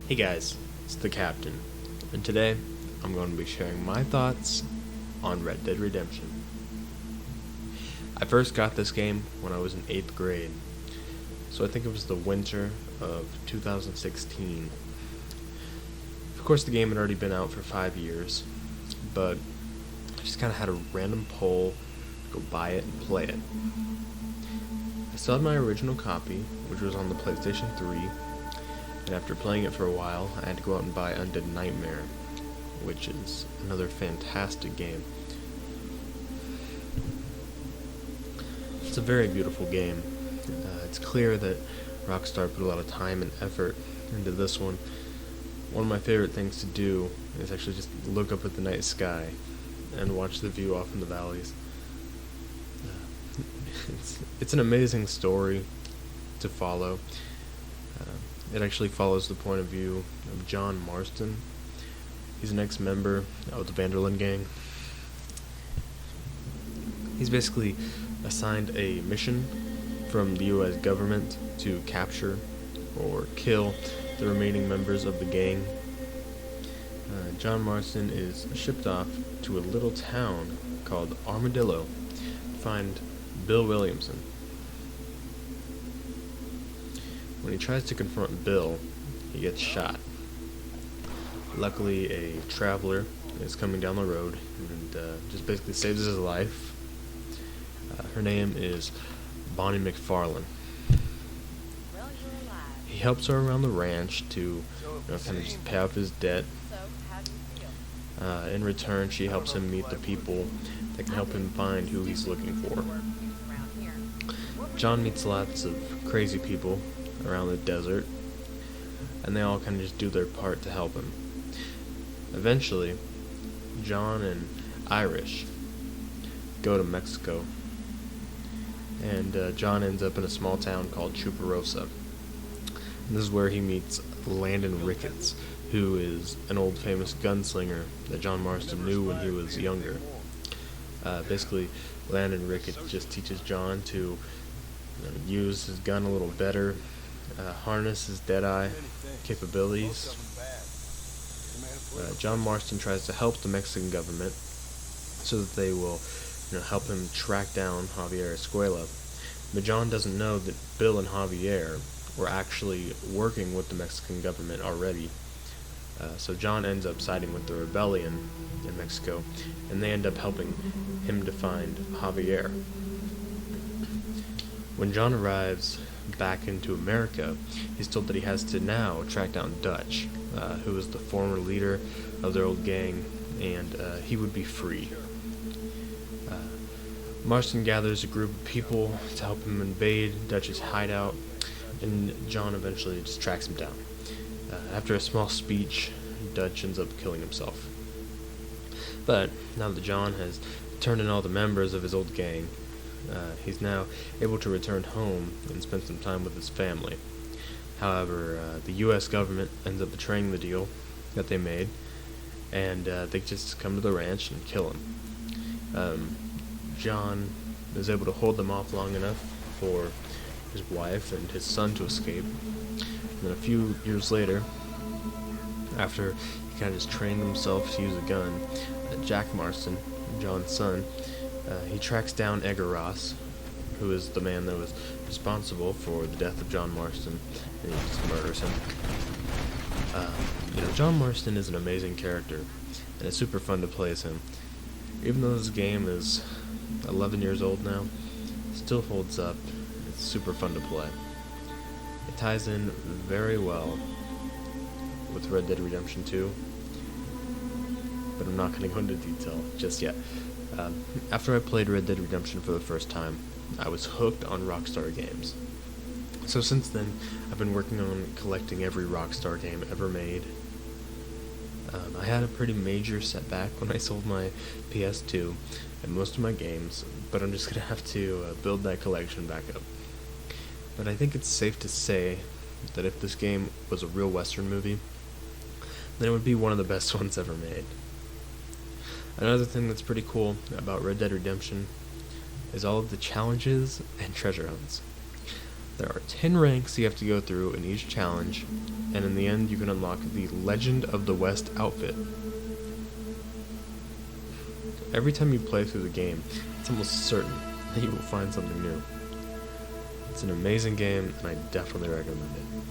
Hey guys, it's the Captain, and today I'm going to be sharing my thoughts on Red Dead Redemption. I first got this game when I was in 8th grade, so I think it was the winter of 2016. Of course, the game had already been out for 5 years, but I just kind of had a random pull to go buy it and play it. I still had my original copy, which was on the PlayStation 3. And after playing it for a while, I had to go out and buy Undead Nightmare, which is another fantastic game. It's a very beautiful game. It's clear that Rockstar put a lot of time and effort into this one. One of my favorite things to do is actually just look up at the night sky and watch the view off in the valleys. It's an amazing story to follow. It actually follows the point of view of John Marston. He's an ex-member of the Linde gang. He's basically assigned a mission from the U.S. government to capture or kill the remaining members of the gang. John Marston is shipped off to a little town called Armadillo to find Bill Williamson. When he tries to confront Bill, he gets shot. Luckily, a traveler is coming down the road and just basically saves his life. Her name is Bonnie McFarlane. He helps her around the ranch to kind of just pay off his debt. In return, she helps him meet the people that can help him find who he's looking for. John meets lots of crazy people around the desert, and they all kind of just do their part to help him. Eventually, John and Irish go to Mexico, and John ends up in a small town called Chuparosa. And this is where he meets Landon Ricketts, who is an old famous gunslinger that John Marston knew when he was younger. Basically, Landon Ricketts just teaches John to use his gun a little better, harness his Deadeye capabilities. John Marston tries to help the Mexican government so that they will help him track down Javier Escuela. But John doesn't know that Bill and Javier were actually working with the Mexican government already. So John ends up siding with the rebellion in Mexico, and they end up helping him to find Javier. When John arrives back into America, he's told that he has to now track down Dutch, who was the former leader of their old gang, and he would be free. Marston gathers a group of people to help him invade Dutch's hideout, and John eventually just tracks him down. After a small speech, Dutch ends up killing himself. But now that John has turned in all the members of his old gang, he's now able to return home and spend some time with his family. However, the U.S. government ends up betraying the deal that they made, and they just come to the ranch and kill him. John is able to hold them off long enough for his wife and his son to escape. And then a few years later, after he kind of just trained himself to use a gun, Jack Marston, John's son, he tracks down Edgar Ross, who is the man that was responsible for the death of John Marston, and he just murders him. John Marston is an amazing character, and it's super fun to play as him. Even though this game is 11 years old now, it still holds up. It's super fun to play. It ties in very well with Red Dead Redemption 2, but I'm not going to go into detail just yet. After I played Red Dead Redemption for the first time, I was hooked on Rockstar games. So since then, I've been working on collecting every Rockstar game ever made. I had a pretty major setback when I sold my PS2 and most of my games, but I'm just going to have to build that collection back up. But I think it's safe to say that if this game was a real Western movie, then it would be one of the best ones ever made. Another thing that's pretty cool about Red Dead Redemption is all of the challenges and treasure hunts. There are 10 ranks you have to go through in each challenge, and in the end you can unlock the Legend of the West outfit. Every time you play through the game, it's almost certain that you will find something new. It's an amazing game, and I definitely recommend it.